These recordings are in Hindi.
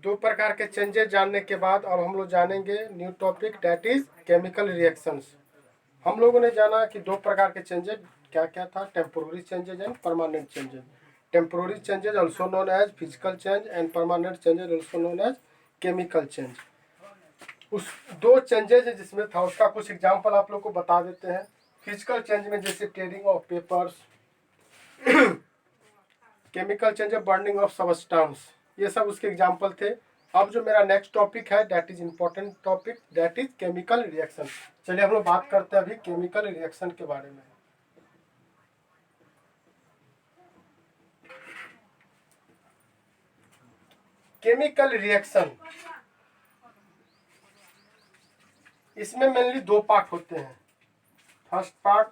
दो प्रकार के चेंजेस जानने के बाद अब हम लोग जानेंगे new topic, that is chemical reactions. हम लोगों ने जाना कि दो प्रकार के चेंजेस क्या क्या था, temporary changes and permanent changes. Temporary changes also known as physical change and permanent changes also known as chemical change. उस दो चेंजेज है जिसमें था, उसका कुछ एग्जाम्पल आप लोग को बता देते हैं। फिजिकल चेंज में जैसे tearing of papers, chemical change है बर्निंग ऑफ सबस्टेंस, ये सब उसके एग्जाम्पल थे। अब जो मेरा नेक्स्ट टॉपिक है that is important topic, that is chemical reaction. चलिए हम लोग बात करते हैं अभी केमिकल रिएक्शन के बारे में। केमिकल रिएक्शन, इसमें मेनली दो पार्ट होते हैं। First part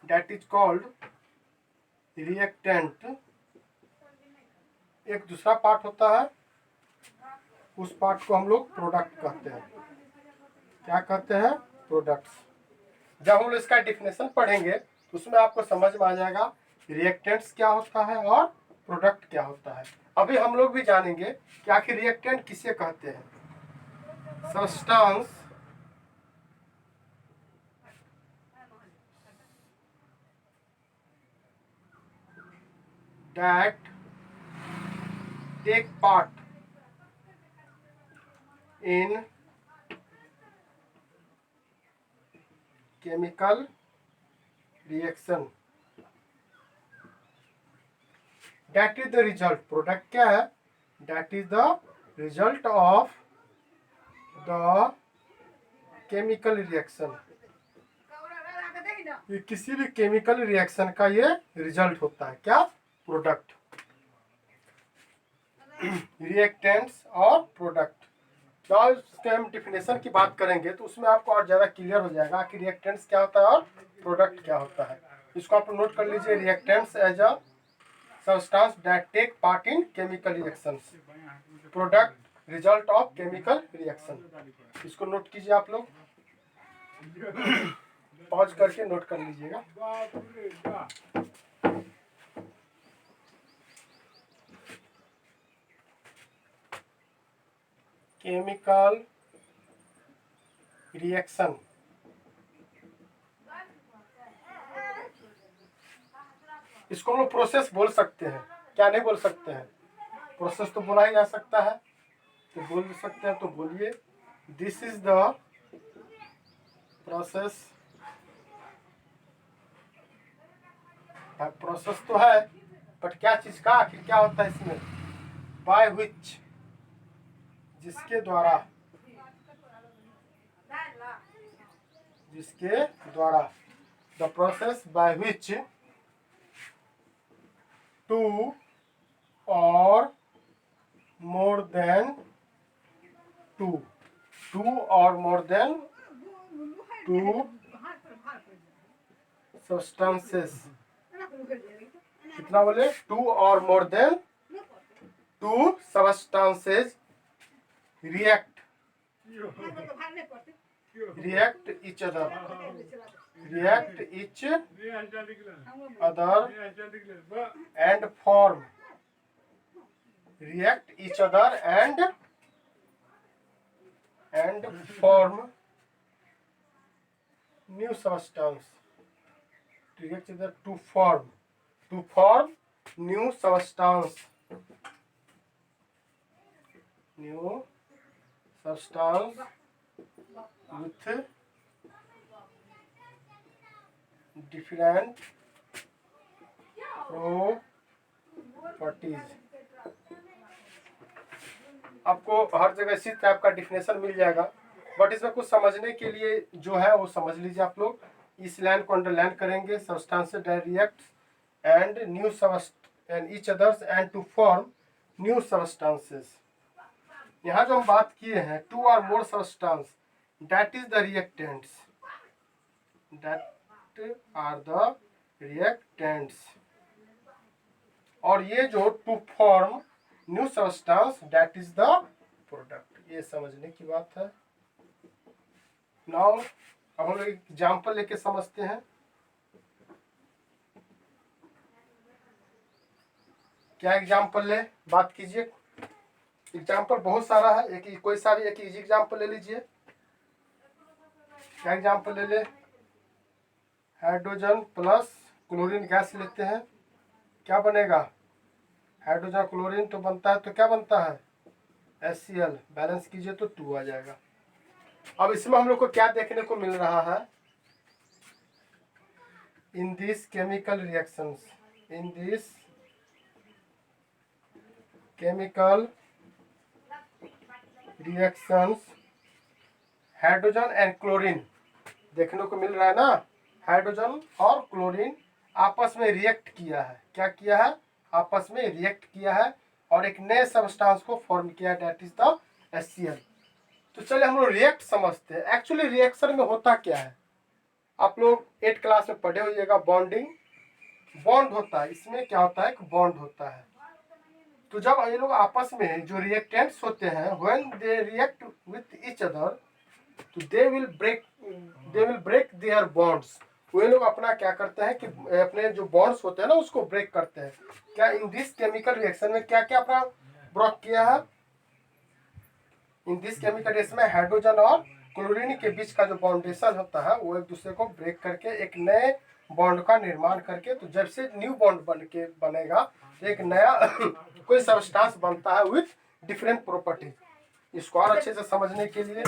that is called reactant, एक दूसरा पार्ट होता है, उस पार्ट को हम लोग प्रोडक्ट कहते हैं। क्या कहते हैं? प्रोडक्ट्स। जब हम लोग इसका डिफिनेशन पढ़ेंगे तो उसमें आपको समझ में आ जाएगा रिएक्टेंट्स क्या होता है और प्रोडक्ट क्या होता है। अभी हम लोग भी जानेंगे कि आखिर रिएक्टेंट किसे कहते हैं। Substance that take part in chemical reaction, that is the result। Product क्या है? that is the result of the chemical reaction। ये किसी भी केमिकल रिएक्शन का ये रिजल्ट होता है। क्या? प्रोडक्ट। रिएक्टेंट्स और प्रोडक्ट। जब इसके हम डिफिनेशन की बात करेंगे तो उसमें आपको और ज़्यादा क्लियर हो जाएगा कि रिएक्टेंट्स क्या होता है और प्रोडक्ट क्या होता है। इसको आप नोट कर लीजिए, reactants as a substance that take part in chemical reactions, product result of chemical reaction. इसको नोट कीजिए आप लोग, पॉज करके नोट कर लीजिएगा। केमिकल रिएक्शन, इसको हम लोग प्रोसेस बोल सकते हैं। क्या नहीं बोल सकते हैं? प्रोसेस तो बोला ही जा सकता है, तो बोल सकते हैं, तो बोलिए this is the process. Process तो है बट क्या चीज का, आखिर क्या होता है इसमें? बाय विच, जिसके द्वारा, जिसके द्वारा, the process by which two or more then to, to or more then to substances. कितना बोले? To or more then to substances react each other, react each other and form, react each other and form new substance, react each other to form new substance, new substance with different properties। आपको हर जगह इसी टाइप का डिफिनेशन मिल जाएगा, बट इसमें कुछ समझने के लिए जो है वो समझ लीजिए आप लोग। इस लाइन को अंडरलाइन करेंगे, substances that react and new and each others and to form new substances. यहाँ जो हम बात किए हैं two or more substance, that is the reactants, that are the reactants. और ये जो to form new substance that is the product, ये समझने की बात है। नाउ अब हम लोग एग्जाम्पल लेके समझते हैं। क्या एग्जाम्पल ले, बात कीजिए। एग्जाम्पल बहुत सारा है, एक कोई सा भी एक इजी एग्जाम्पल ले लीजिए। क्या एग्जाम्पल ले ले? हाइड्रोजन प्लस क्लोरीन गैस लेते हैं, क्या बनेगा? हाइड्रोजन क्लोरीन तो बनता है, तो क्या बनता है? HCl। बैलेंस कीजिए तो 2 आ जाएगा। अब इसमें हम लोग को क्या देखने को मिल रहा है? In this chemical reactions, in this chemical reactions hydrogen and chlorine देखने को मिल रहा है ना। हाइड्रोजन और क्लोरीन आपस में रिएक्ट किया है। क्या किया है? आपस में रिएक्ट किया है और एक नए सबस्टांस को फॉर्म किया है, दैट इज द HCl। तो चलिए हम लोग रिएक्ट समझते हैं। एक्चुअली रिएक्शन में होता क्या है? आप लोग 8 क्लास में पढ़े होइएगा, बॉन्डिंग। बॉन्ड होता है, इसमें क्या होता है? बॉन्ड होता है। तो जब ये लोग आपस में जो रिएक्टेंट्स होते हैं, when they react with each other, तो they will break their bonds. वे लोग अपना क्या करते हैं कि अपने जो बॉन्ड्स होते हैं ना, उसको ब्रेक करते हैं। क्या इन दिस केमिकल रिएक्शन में क्या क्या अपना ब्रेक किया है? इन दिस केमिकल रिएक्शन में हाइड्रोजन और क्लोरीन के बीच का जो बाउंडेशन होता है, वो एक दूसरे को ब्रेक करके एक नए बॉन्ड का निर्माण करके, तो जब से न्यू बॉन्ड बनेगा तो एक नया कोई सबस्टांस बनता है विथ डिफरेंट प्रॉपर्टी। इसको और अच्छे से समझने के लिए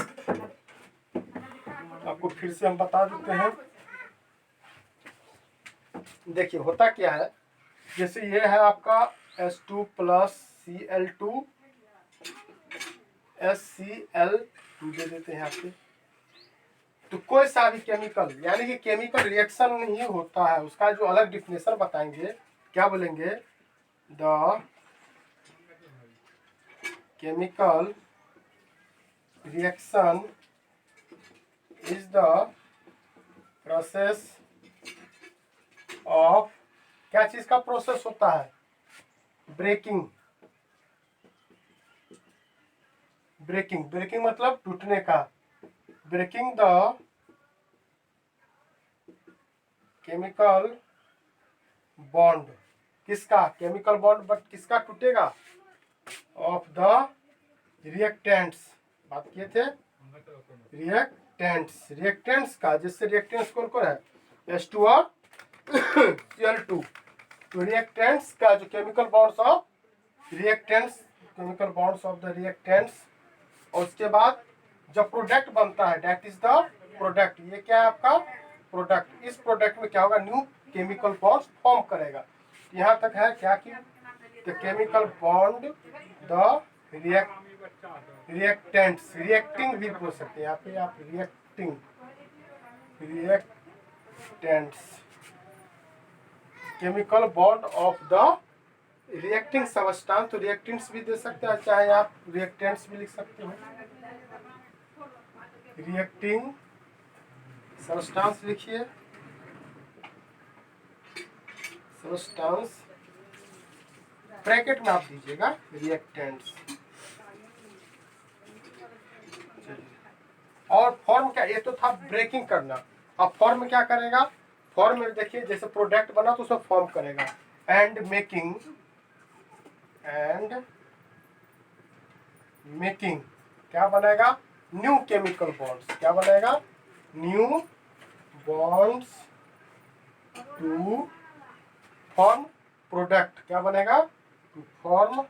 आपको फिर से हम बता देते हैं। देखिए होता क्या है, जैसे ये है आपका H2 प्लस Cl2 HCl दे देते हैं आपके। तो कोई सा भी केमिकल, यानी कि केमिकल रिएक्शन ही होता है, उसका जो अलग डिफिनेशन बताएंगे, क्या बोलेंगे? The chemical reaction is the process of, क्या चीज का प्रोसेस होता है? ब्रेकिंग। ब्रेकिंग, ब्रेकिंग मतलब टूटने का। ब्रेकिंग द केमिकल बॉन्ड, किसका? केमिकल बॉन्ड, बट किसका टूटेगा? Of the reactants. बात किए थे रिएक्टेंट्स, रिएक्टेंट्स का। जिससे रिएक्टेंट्स कौन कौन है? H2 और Cl2। तो रिएक्टेंट्स का जो chemical bonds of reactants, chemical bonds of the reactants, और उसके बाद जब प्रोडक्ट बनता है, दैट इज द प्रोडक्ट। ये क्या है आपका? प्रोडक्ट। इस प्रोडक्ट में क्या होगा? न्यू केमिकल बॉन्ड्स फॉर्म करेगा। यहाँ तक है क्या कि the chemical bond the reactants, reacting भी बोल सकते हैं यहाँ पे आप, reacting, reactants, chemical bond of the reacting substance. तो रिएक्टेंट्स भी दे सकते हैं, चाहे आप रिएक्टेंट्स भी लिख सकते हो। रिएक्टिंग सबस्टांस लिखिए, सबस्टांस ब्रैकेट में आप दीजिएगा रिएक्टेंट्स। और फॉर्म क्या? ये तो था ब्रेकिंग करना। अब फॉर्म क्या करेगा? फॉर्म में देखिए, जैसे प्रोडक्ट बना तो उसमें फॉर्म करेगा। एंड मेकिंग, एंड मेकिंग क्या बनेगा? New chemical bonds. क्या बनेगा? New bonds to form product. क्या बनेगा? To form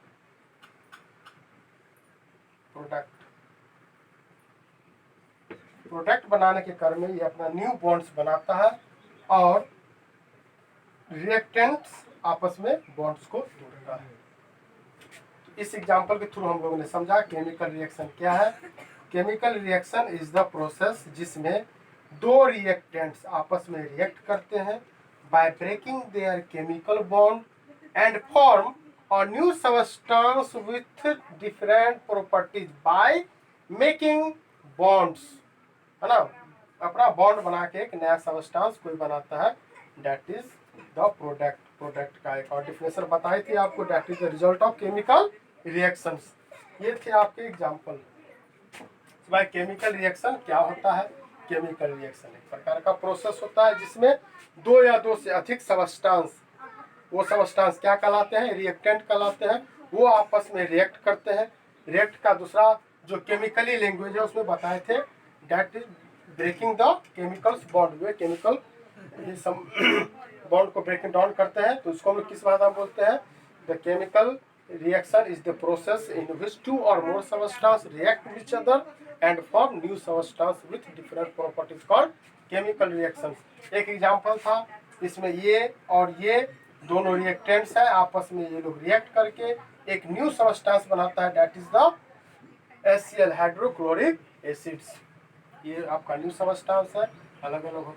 product. प्रोडक्ट बनाने के क्रम में ये अपना न्यू बॉन्ड्स बनाता है और रिएक्टेंट्स आपस में बॉन्ड्स को तोड़ता है। इस एग्जांपल के थ्रू हम लोगों ने समझा केमिकल रिएक्शन क्या है। Chemical reaction is the process जिसमें दो रिएक्टेंट्स आपस में रिएक्ट करते हैं by breaking their chemical bond and form a new substance with different properties by making bonds, है ना। अपना बॉन्ड बना के एक नया सबस्टेंस कोई बनाता है, that is the product. Product का एक और डिफिनेशन बताई थी आपको, that is the result of chemical reactions. ये थे आपके एग्जांपल। भाई केमिकल रिएक्शन क्या होता है? केमिकल रिएक्शन एक प्रकार का प्रोसेस होता है जिसमें दो या दो से अधिक सबस्टेंस, वो सबस्टेंस क्या कहलाते हैं? रिएक्टेंट कहलाते हैं। वो आपस में रिएक्ट करते हैं रिएक्ट का दूसरा जो केमिकली लैंग्वेज है उसमें बताए थे, that is breaking the chemicals bond. वे केमिकल ये सब बॉन्ड को ब्रेकिंग डाउन करते हैं, तो इसको हम लोग किस भाषा में बोलते हैं? The chemical reaction is the process in which two or more substances react with each other and form new substance with different properties called chemical reactions। एक एग्जांपल था, इसमें ये और ये दोनों रिएक्टेंट्स हैं, आपस में ये लोग रिएक्ट करके एक न्यू सबस्टेंस बनाता है, that is the HCl hydrochloric acids. ये आपका न्यू सबस्टेंस है, अलग अलग